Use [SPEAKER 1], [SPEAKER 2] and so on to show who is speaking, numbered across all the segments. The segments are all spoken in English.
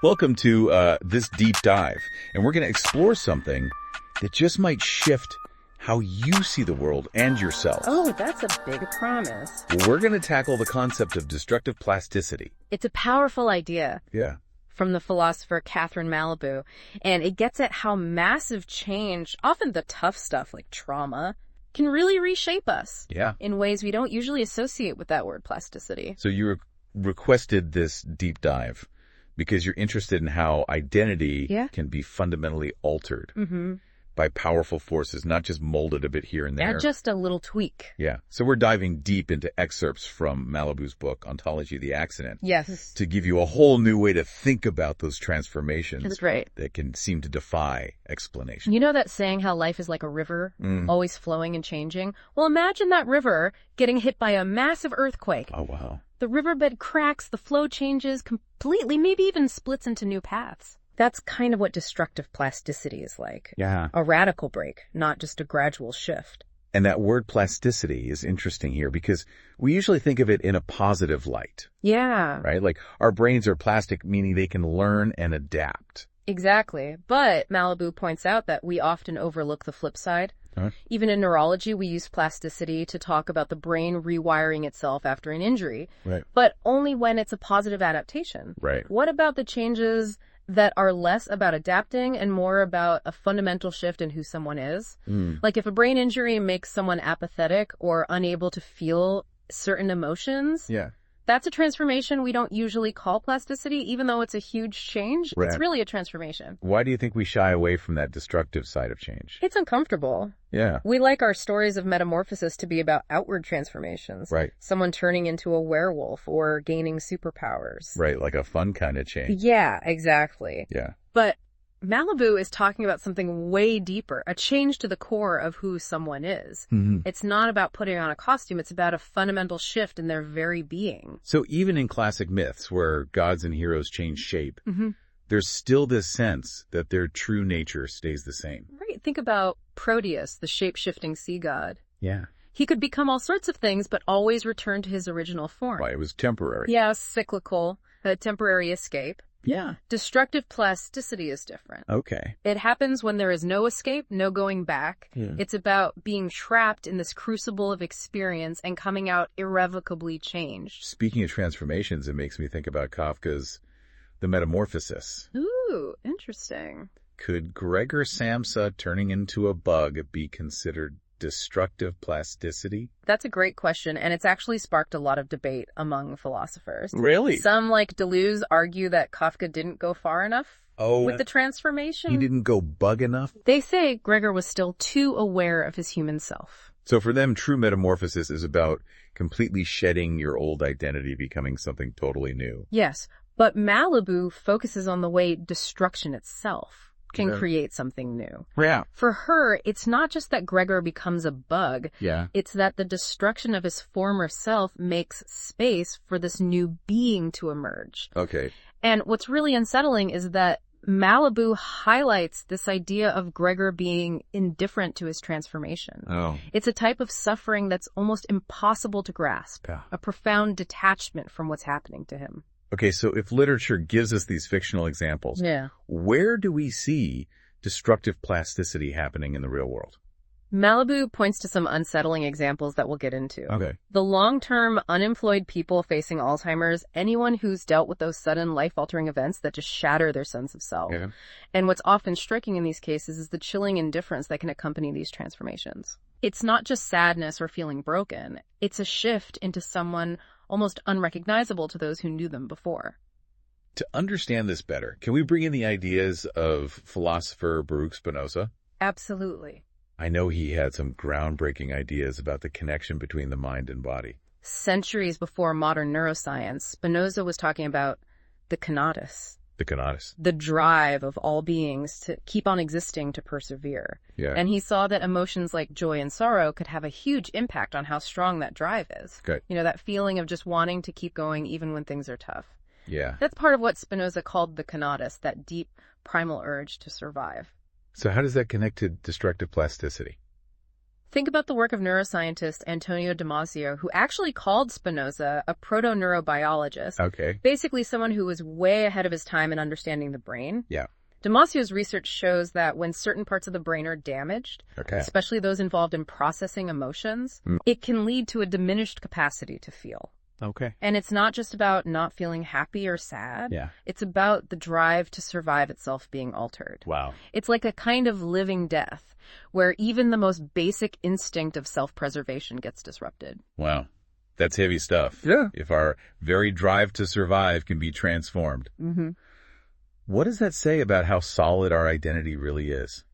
[SPEAKER 1] Welcome to this deep dive, and we're going to explore something that just might shift how you see the world and yourself.
[SPEAKER 2] Oh, that's a big promise.
[SPEAKER 1] We're going to tackle the concept of destructive plasticity.
[SPEAKER 2] It's a powerful idea.
[SPEAKER 1] Yeah.
[SPEAKER 2] From the philosopher Malabou, and it gets at how massive change, often the tough stuff like trauma, can really reshape us.
[SPEAKER 1] Yeah.
[SPEAKER 2] In ways we don't usually associate with that word plasticity.
[SPEAKER 1] So you requested this deep dive because you're interested in how identity can be fundamentally altered by powerful forces, not just molded a bit here and there.
[SPEAKER 2] Yeah, just a little tweak.
[SPEAKER 1] Yeah. So we're diving deep into excerpts from Malabou's book, Ontology, the Accident.
[SPEAKER 2] Yes.
[SPEAKER 1] To give you a whole new way to think about those transformations.
[SPEAKER 2] That's right.
[SPEAKER 1] That can seem to defy explanation.
[SPEAKER 2] You know that saying how life is like a river, always flowing and changing? Well, imagine that river getting hit by a massive earthquake.
[SPEAKER 1] Oh, wow.
[SPEAKER 2] The riverbed cracks, the flow changes completely, maybe even splits into new paths. That's kind of what destructive plasticity is like.
[SPEAKER 1] Yeah.
[SPEAKER 2] A radical break, not just a gradual shift.
[SPEAKER 1] And that word plasticity is interesting here because we usually think of it in a positive light.
[SPEAKER 2] Yeah.
[SPEAKER 1] Right? Like our brains are plastic, meaning they can learn and adapt.
[SPEAKER 2] Exactly. But Malabou points out that we often overlook the flip side.
[SPEAKER 1] Huh?
[SPEAKER 2] Even in neurology, we use plasticity to talk about the brain rewiring itself after an injury.
[SPEAKER 1] Right.
[SPEAKER 2] But only when it's a positive adaptation.
[SPEAKER 1] Right.
[SPEAKER 2] What about the changes that are less about adapting and more about a fundamental shift in who someone is? Like if a brain injury makes someone apathetic or unable to feel certain emotions, that's a transformation we don't usually call plasticity, even though it's a huge change.
[SPEAKER 1] Right.
[SPEAKER 2] It's really a transformation.
[SPEAKER 1] Why do you think we shy away from that destructive side of change?
[SPEAKER 2] It's uncomfortable.
[SPEAKER 1] Yeah.
[SPEAKER 2] We like our stories of metamorphosis to be about outward transformations.
[SPEAKER 1] Right.
[SPEAKER 2] Someone turning into a werewolf or gaining superpowers.
[SPEAKER 1] Right, like a fun kind of change.
[SPEAKER 2] Yeah, exactly.
[SPEAKER 1] Yeah.
[SPEAKER 2] But Malabou is talking about something way deeper, a change to the core of who someone is. It's not about putting on a costume, it's about a fundamental shift in their very being.
[SPEAKER 1] So even in classic myths where gods and heroes change shape, there's still this sense that their true nature stays the same.
[SPEAKER 2] Right. Think about Proteus, the shape-shifting sea god.
[SPEAKER 1] Yeah.
[SPEAKER 2] He could become all sorts of things, but always return to his original form.
[SPEAKER 1] Why, it was temporary.
[SPEAKER 2] Yeah, cyclical, a temporary escape.
[SPEAKER 1] Yeah.
[SPEAKER 2] Destructive plasticity is different.
[SPEAKER 1] Okay.
[SPEAKER 2] It happens when there is no escape, no going back.
[SPEAKER 1] Yeah.
[SPEAKER 2] It's about being trapped in this crucible of experience and coming out irrevocably changed.
[SPEAKER 1] Speaking of transformations, it makes me think about Kafka's The Metamorphosis.
[SPEAKER 2] Ooh, interesting.
[SPEAKER 1] Could Gregor Samsa turning into a bug be considered destructive plasticity?
[SPEAKER 2] That's a great question, and it's actually sparked a lot of debate among philosophers.
[SPEAKER 1] Really?
[SPEAKER 2] Some, like Deleuze, argue that Kafka didn't go far enough with the transformation.
[SPEAKER 1] He didn't go bug enough?
[SPEAKER 2] They say Gregor was still too aware of his human self.
[SPEAKER 1] So for them, true metamorphosis is about completely shedding your old identity, becoming something totally new.
[SPEAKER 2] Yes, but Malabou focuses on the way destruction itself can create something new.
[SPEAKER 1] Yeah.
[SPEAKER 2] For her, it's not just that Gregor becomes a bug.
[SPEAKER 1] Yeah.
[SPEAKER 2] It's that the destruction of his former self makes space for this new being to emerge.
[SPEAKER 1] Okay.
[SPEAKER 2] And what's really unsettling is that Malabou highlights this idea of Gregor being indifferent to his transformation.
[SPEAKER 1] Oh.
[SPEAKER 2] It's a type of suffering that's almost impossible to grasp.
[SPEAKER 1] Yeah.
[SPEAKER 2] A profound detachment from what's happening to him.
[SPEAKER 1] Okay, so if literature gives us these fictional examples, where do we see destructive plasticity happening in the real world?
[SPEAKER 2] Malabou points to some unsettling examples that we'll get into.
[SPEAKER 1] Okay.
[SPEAKER 2] The long-term unemployed people facing Alzheimer's, anyone who's dealt with those sudden life-altering events that just shatter their sense of self.
[SPEAKER 1] Yeah.
[SPEAKER 2] And what's often striking in these cases is the chilling indifference that can accompany these transformations. It's not just sadness or feeling broken. It's a shift into someone almost unrecognizable to those who knew them before.
[SPEAKER 1] To understand this better, can we bring in the ideas of philosopher Baruch Spinoza?
[SPEAKER 2] Absolutely.
[SPEAKER 1] I know he had some groundbreaking ideas about the connection between the mind and body.
[SPEAKER 2] Centuries before modern neuroscience, Spinoza was talking about the conatus.
[SPEAKER 1] The conatus.
[SPEAKER 2] The drive of all beings to keep on existing, to persevere.
[SPEAKER 1] Yeah.
[SPEAKER 2] And he saw that emotions like joy and sorrow could have a huge impact on how strong that drive is.
[SPEAKER 1] Okay.
[SPEAKER 2] You know, that feeling of just wanting to keep going even when things are tough.
[SPEAKER 1] Yeah.
[SPEAKER 2] That's part of what Spinoza called the conatus, that deep primal urge to survive.
[SPEAKER 1] So how does that connect to destructive plasticity?
[SPEAKER 2] Think about the work of neuroscientist Antonio Damasio, who actually called Spinoza a proto-neurobiologist.
[SPEAKER 1] Okay.
[SPEAKER 2] Basically someone who was way ahead of his time in understanding the brain.
[SPEAKER 1] Yeah.
[SPEAKER 2] Damasio's research shows that when certain parts of the brain are damaged, especially those involved in processing emotions, it can lead to a diminished capacity to feel.
[SPEAKER 1] Okay.
[SPEAKER 2] And it's not just about not feeling happy or sad.
[SPEAKER 1] Yeah.
[SPEAKER 2] It's about the drive to survive itself being altered.
[SPEAKER 1] Wow.
[SPEAKER 2] It's like a kind of living death, where even the most basic instinct of self-preservation gets disrupted.
[SPEAKER 1] Wow. That's heavy stuff.
[SPEAKER 3] Yeah.
[SPEAKER 1] If our very drive to survive can be transformed.
[SPEAKER 2] Mm-hmm.
[SPEAKER 1] What does that say about how solid our identity really is?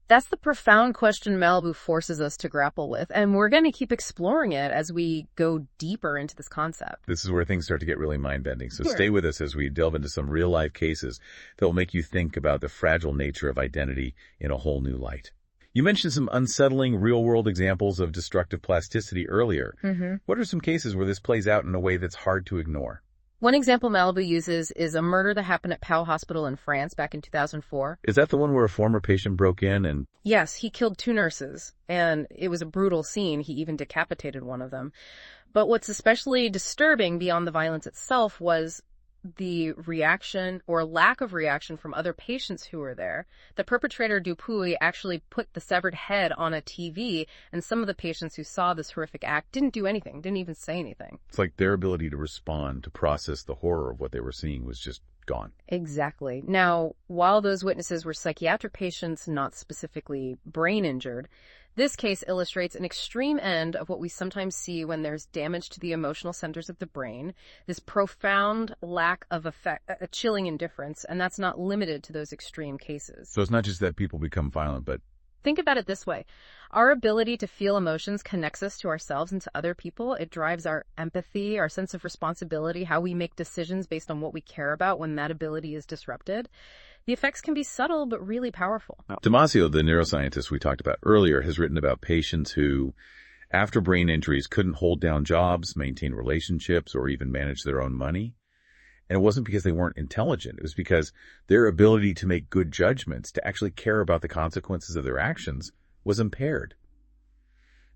[SPEAKER 2] That's the profound question Malabou forces us to grapple with, and we're going to keep exploring it as we go deeper into this concept.
[SPEAKER 1] This is where things start to get really mind-bending, so stay with us as we delve into some real-life cases that will make you think about the fragile nature of identity in a whole new light. You mentioned some unsettling real-world examples of destructive plasticity earlier.
[SPEAKER 2] Mm-hmm.
[SPEAKER 1] What are some cases where this plays out in a way that's hard to ignore?
[SPEAKER 2] One example Malabou uses is a murder that happened at Pau Hospital in France back in 2004.
[SPEAKER 1] Is that the one where a former patient broke in and...
[SPEAKER 2] Yes, he killed 2 nurses, and it was a brutal scene. He even decapitated one of them. But what's especially disturbing beyond the violence itself was the reaction or lack of reaction from other patients who were there. The perpetrator, Dupuy, actually put the severed head on a TV, and some of the patients who saw this horrific act didn't do anything, didn't even say anything.
[SPEAKER 1] It's like their ability to respond, to process the horror of what they were seeing was just gone.
[SPEAKER 2] Exactly. Now, while those witnesses were psychiatric patients, not specifically brain injured, this case illustrates an extreme end of what we sometimes see when there's damage to the emotional centers of the brain, this profound lack of effect, a chilling indifference, and that's not limited to those extreme cases.
[SPEAKER 1] So it's not just that people become violent, but...
[SPEAKER 2] Think about it this way. Our ability to feel emotions connects us to ourselves and to other people. It drives our empathy, our sense of responsibility, how we make decisions based on what we care about when that ability is disrupted. The effects can be subtle, but really powerful.
[SPEAKER 1] Damasio, the neuroscientist we talked about earlier, has written about patients who, after brain injuries, couldn't hold down jobs, maintain relationships, or even manage their own money. And it wasn't because they weren't intelligent. It was because their ability to make good judgments, to actually care about the consequences of their actions, was impaired.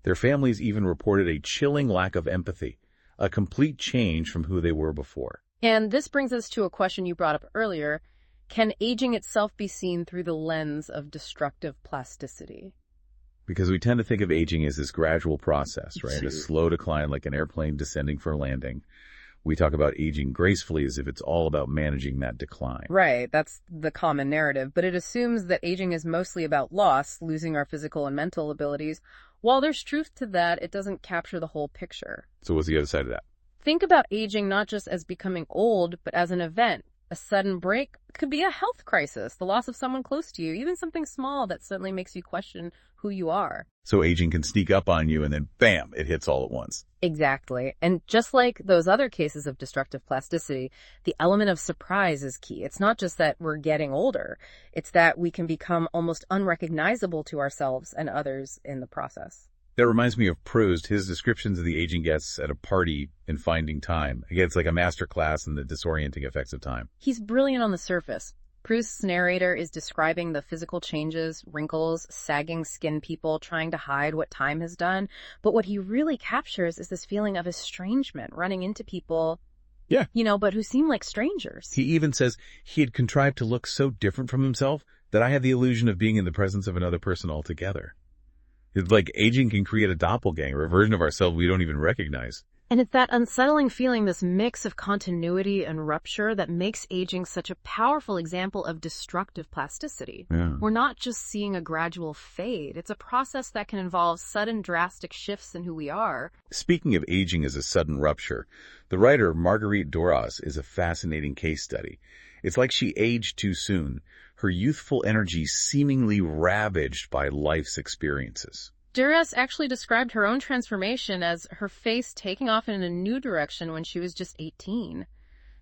[SPEAKER 1] Their families even reported a chilling lack of empathy, a complete change from who they were before.
[SPEAKER 2] And this brings us to a question you brought up earlier. Can aging itself be seen through the lens of destructive plasticity?
[SPEAKER 1] Because we tend to think of aging as this gradual process, right? A slow decline like an airplane descending for a landing. We talk about aging gracefully as if it's all about managing that decline.
[SPEAKER 2] Right, that's the common narrative, but it assumes that aging is mostly about loss, losing our physical and mental abilities. While there's truth to that, it doesn't capture the whole picture.
[SPEAKER 1] So what's the other side of that?
[SPEAKER 2] Think about aging not just as becoming old, but as an event. A sudden break could be a health crisis, the loss of someone close to you, even something small that suddenly makes you question who you are.
[SPEAKER 1] So aging can sneak up on you and then bam, it hits all at once.
[SPEAKER 2] Exactly. And just like those other cases of destructive plasticity, the element of surprise is key. It's not just that we're getting older. It's that we can become almost unrecognizable to ourselves and others in the process.
[SPEAKER 1] That reminds me of Proust, his descriptions of the aging guests at a party in Finding Time. Again, it's like a master class in the disorienting effects of time.
[SPEAKER 2] He's brilliant on the surface. Proust's narrator is describing the physical changes, wrinkles, sagging skin, people trying to hide what time has done. But what he really captures is this feeling of estrangement, running into people, but who seem like strangers.
[SPEAKER 1] He even says he had contrived to look so different from himself that I had the illusion of being in the presence of another person altogether. It's like aging can create a doppelganger, a version of ourselves we don't even recognize.
[SPEAKER 2] And it's that unsettling feeling, this mix of continuity and rupture, that makes aging such a powerful example of destructive plasticity.
[SPEAKER 1] Yeah.
[SPEAKER 2] We're not just seeing a gradual fade. It's a process that can involve sudden, drastic shifts in who we are.
[SPEAKER 1] Speaking of aging as a sudden rupture, the writer Marguerite Duras is a fascinating case study. It's like she aged too soon, her youthful energy seemingly ravaged by life's experiences.
[SPEAKER 2] Duras actually described her own transformation as her face taking off in a new direction when she was just 18.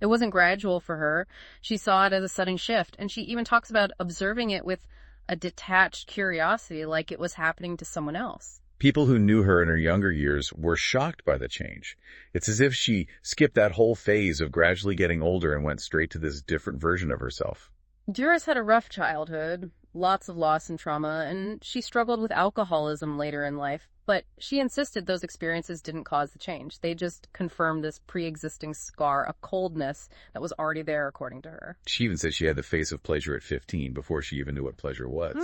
[SPEAKER 2] It wasn't gradual for her. She saw it as a sudden shift, and she even talks about observing it with a detached curiosity, like it was happening to someone else.
[SPEAKER 1] People who knew her in her younger years were shocked by the change. It's as if she skipped that whole phase of gradually getting older and went straight to this different version of herself.
[SPEAKER 2] Duras had a rough childhood. lots of loss and trauma, and she struggled with alcoholism later in life. But she insisted those experiences didn't cause the change. They just confirmed this pre-existing scar, a coldness that was already there, according to her.
[SPEAKER 1] She even said she had the face of pleasure at 15 before she even knew what pleasure was.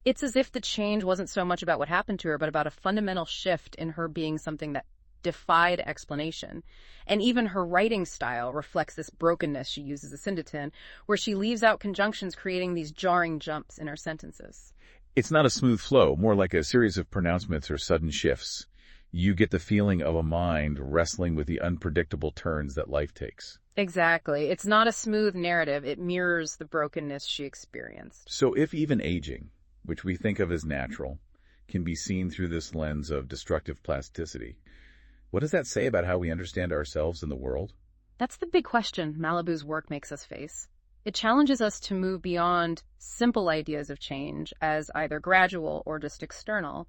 [SPEAKER 2] It's as if the change wasn't so much about what happened to her, but about a fundamental shift in her being something that defied explanation. And even her writing style reflects this brokenness she uses as syndeton, where she leaves out conjunctions, creating these jarring jumps in her sentences.
[SPEAKER 1] It's not a smooth flow, more like a series of pronouncements or sudden shifts. You get the feeling of a mind wrestling with the unpredictable turns that life takes.
[SPEAKER 2] Exactly. It's not a smooth narrative. It mirrors the brokenness she experienced.
[SPEAKER 1] So if even aging, which we think of as natural, can be seen through this lens of destructive plasticity, what does that say about how we understand ourselves and the world?
[SPEAKER 2] That's the big question Malabou's work makes us face. It challenges us to move beyond simple ideas of change as either gradual or just external.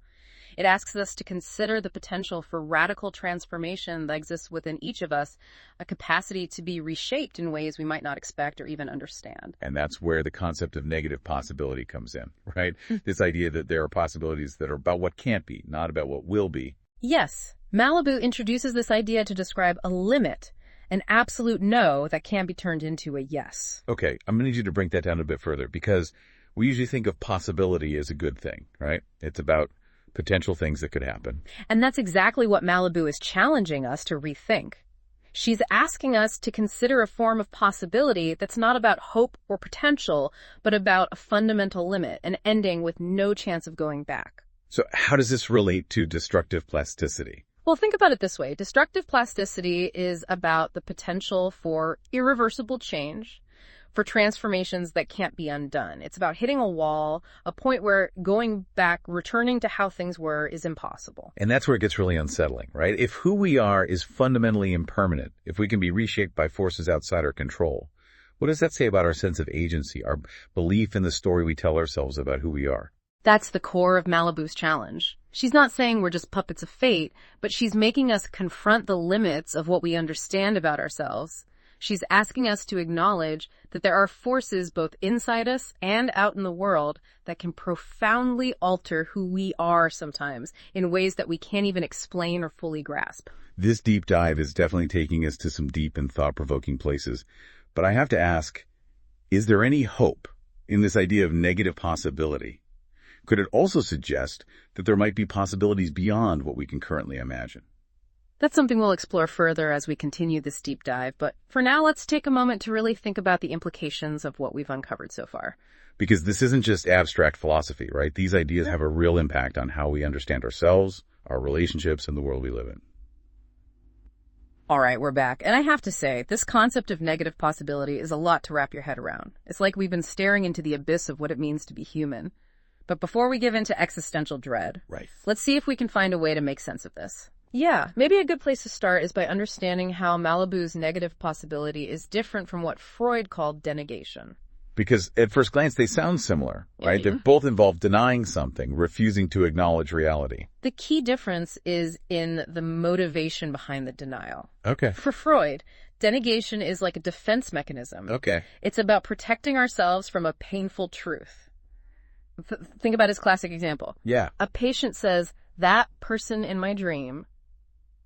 [SPEAKER 2] It asks us to consider the potential for radical transformation that exists within each of us, a capacity to be reshaped in ways we might not expect or even understand.
[SPEAKER 1] And that's where the concept of negative possibility comes in, right? This idea that there are possibilities that are about what can't be, not about what will be.
[SPEAKER 2] Yes, Malabou introduces this idea to describe a limit, an absolute no that can be turned into a yes.
[SPEAKER 1] Okay, I'm going to need you to break that down a bit further, because we usually think of possibility as a good thing, right? It's about potential things that could happen.
[SPEAKER 2] And that's exactly what Malabou is challenging us to rethink. She's asking us to consider a form of possibility that's not about hope or potential, but about a fundamental limit, an ending with no chance of going back.
[SPEAKER 1] So how does this relate to destructive plasticity?
[SPEAKER 2] Well, think about it this way. Destructive plasticity is about the potential for irreversible change, for transformations that can't be undone. It's about hitting a wall, a point where going back, returning to how things were, is impossible.
[SPEAKER 1] And that's where it gets really unsettling, right? If who we are is fundamentally impermanent, if we can be reshaped by forces outside our control, what does that say about our sense of agency, our belief in the story we tell ourselves about who we are?
[SPEAKER 2] That's the core of Malabou's challenge. She's not saying we're just puppets of fate, but she's making us confront the limits of what we understand about ourselves. She's asking us to acknowledge that there are forces both inside us and out in the world that can profoundly alter who we are sometimes in ways that we can't even explain or fully grasp.
[SPEAKER 1] This deep dive is definitely taking us to some deep and thought-provoking places. But I have to ask, is there any hope in this idea of negative possibility? Could it also suggest that there might be possibilities beyond what we can currently imagine?
[SPEAKER 2] That's something we'll explore further as we continue this deep dive, but for now, let's take a moment to really think about the implications of what we've uncovered so far.
[SPEAKER 1] Because this isn't just abstract philosophy, right? These ideas have a real impact on how we understand ourselves, our relationships, and the world we live in.
[SPEAKER 2] All right, we're back. And I have to say, this concept of negative possibility is a lot to wrap your head around. It's like we've been staring into the abyss of what it means to be human. But before we give into existential dread, let's see if we can find a way to make sense of this. Yeah, maybe a good place to start is by understanding how Malabou's negative possibility is different from what Freud called denegation.
[SPEAKER 1] Because at first glance, they sound similar, right?
[SPEAKER 2] Yeah.
[SPEAKER 1] They both involve denying something, refusing to acknowledge reality.
[SPEAKER 2] The key difference is in the motivation behind the denial.
[SPEAKER 1] Okay.
[SPEAKER 2] For Freud, denegation is like a defense mechanism.
[SPEAKER 1] Okay.
[SPEAKER 2] It's about protecting ourselves from a painful truth. Think about his classic example.
[SPEAKER 1] Yeah.
[SPEAKER 2] A patient says, that person in my dream,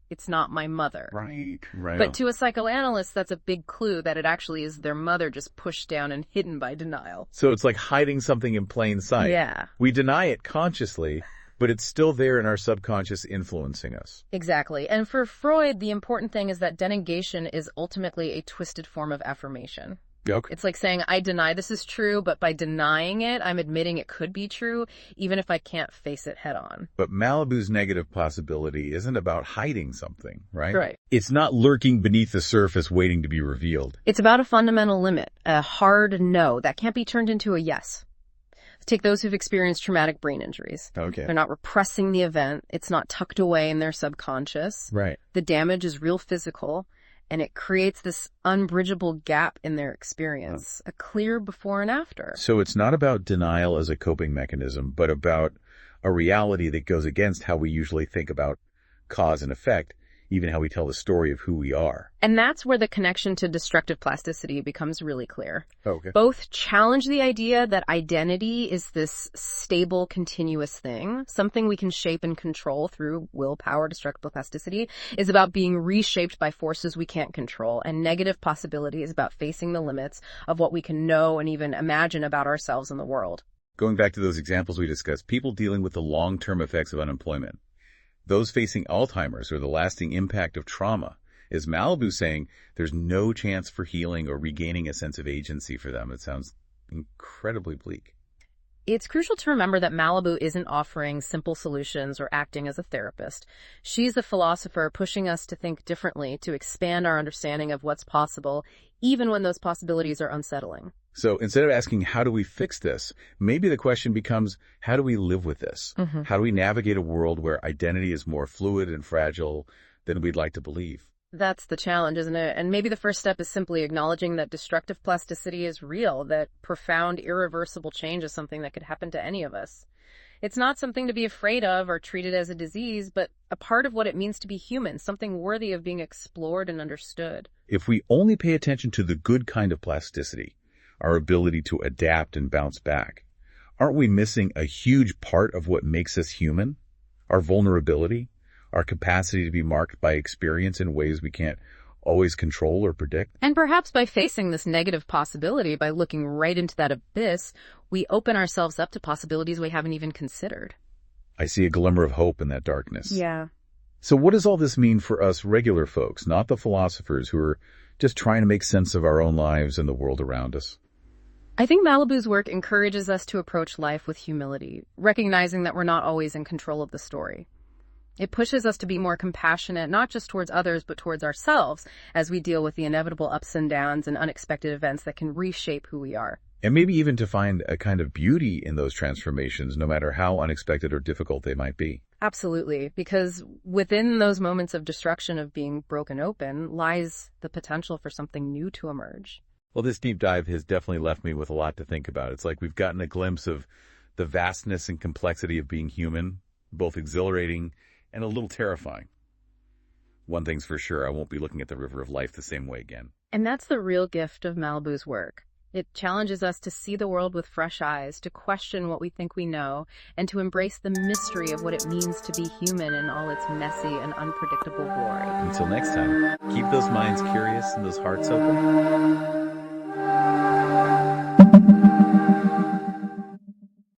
[SPEAKER 2] it's not my mother.
[SPEAKER 1] Right.
[SPEAKER 2] But to a psychoanalyst, that's a big clue that it actually is their mother, just pushed down and hidden by denial.
[SPEAKER 1] So it's like hiding something in plain sight.
[SPEAKER 2] Yeah.
[SPEAKER 1] We deny it consciously, but it's still there in our subconscious influencing us.
[SPEAKER 2] Exactly. And for Freud, the important thing is that denegation is ultimately a twisted form of affirmation.
[SPEAKER 1] Okay.
[SPEAKER 2] It's like saying, I deny this is true, but by denying it, I'm admitting it could be true, even if I can't face it head on.
[SPEAKER 1] But Malabou's negative possibility isn't about hiding something, right?
[SPEAKER 2] Right.
[SPEAKER 1] It's not lurking beneath the surface waiting to be revealed.
[SPEAKER 2] It's about a fundamental limit, a hard no that can't be turned into a yes. Take those who've experienced traumatic brain injuries.
[SPEAKER 1] Okay.
[SPEAKER 2] They're not repressing the event. It's not tucked away in their subconscious.
[SPEAKER 1] Right.
[SPEAKER 2] The damage is real physical. And it creates this unbridgeable gap in their experience, a clear before and after.
[SPEAKER 1] So it's not about denial as a coping mechanism, but about a reality that goes against how we usually think about cause and effect, even how we tell the story of who we are.
[SPEAKER 2] And that's where the connection to destructive plasticity becomes really clear.
[SPEAKER 1] Okay.
[SPEAKER 2] Both challenge the idea that identity is this stable, continuous thing, something we can shape and control through willpower. Destructive plasticity is about being reshaped by forces we can't control, and negative possibility is about facing the limits of what we can know and even imagine about ourselves and the world.
[SPEAKER 1] Going back to those examples we discussed, people dealing with the long-term effects of unemployment, those facing Alzheimer's or the lasting impact of trauma, is Malabou saying there's no chance for healing or regaining a sense of agency for them? It sounds incredibly bleak.
[SPEAKER 2] It's crucial to remember that Malabou isn't offering simple solutions or acting as a therapist. She's the philosopher pushing us to think differently, to expand our understanding of what's possible, even when those possibilities are unsettling.
[SPEAKER 1] So instead of asking, how do we fix this? Maybe the question becomes, how do we live with this? How do we navigate a world where identity is more fluid and fragile than we'd like to believe?
[SPEAKER 2] That's the challenge, isn't it? And maybe the first step is simply acknowledging that destructive plasticity is real, that profound, irreversible change is something that could happen to any of us. It's not something to be afraid of or treated as a disease, but a part of what it means to be human, something worthy of being explored and understood.
[SPEAKER 1] If we only pay attention to the good kind of plasticity, our ability to adapt and bounce back, aren't we missing a huge part of what makes us human? Our vulnerability, our capacity to be marked by experience in ways we can't always control or predict.
[SPEAKER 2] And perhaps by facing this negative possibility, by looking right into that abyss, we open ourselves up to possibilities we haven't even considered.
[SPEAKER 1] I see a glimmer of hope in that darkness.
[SPEAKER 2] Yeah.
[SPEAKER 1] So what does all this mean for us regular folks, not the philosophers who are just trying to make sense of our own lives and the world around us?
[SPEAKER 2] I think Malabou's work encourages us to approach life with humility, recognizing that we're not always in control of the story. It pushes us to be more compassionate, not just towards others, but towards ourselves as we deal with the inevitable ups and downs and unexpected events that can reshape who we are.
[SPEAKER 1] And maybe even to find a kind of beauty in those transformations, no matter how unexpected or difficult they might be.
[SPEAKER 2] Absolutely, because within those moments of destruction, of being broken open, lies the potential for something new to emerge.
[SPEAKER 1] Well, this deep dive has definitely left me with a lot to think about. It's like we've gotten a glimpse of the vastness and complexity of being human, both exhilarating and a little terrifying. One thing's for sure, I won't be looking at the river of life the same way again.
[SPEAKER 2] And that's the real gift of Malabou's work. It challenges us to see the world with fresh eyes, to question what we think we know, and to embrace the mystery of what it means to be human in all its messy and unpredictable glory.
[SPEAKER 1] Until next time, keep those minds curious and those hearts open.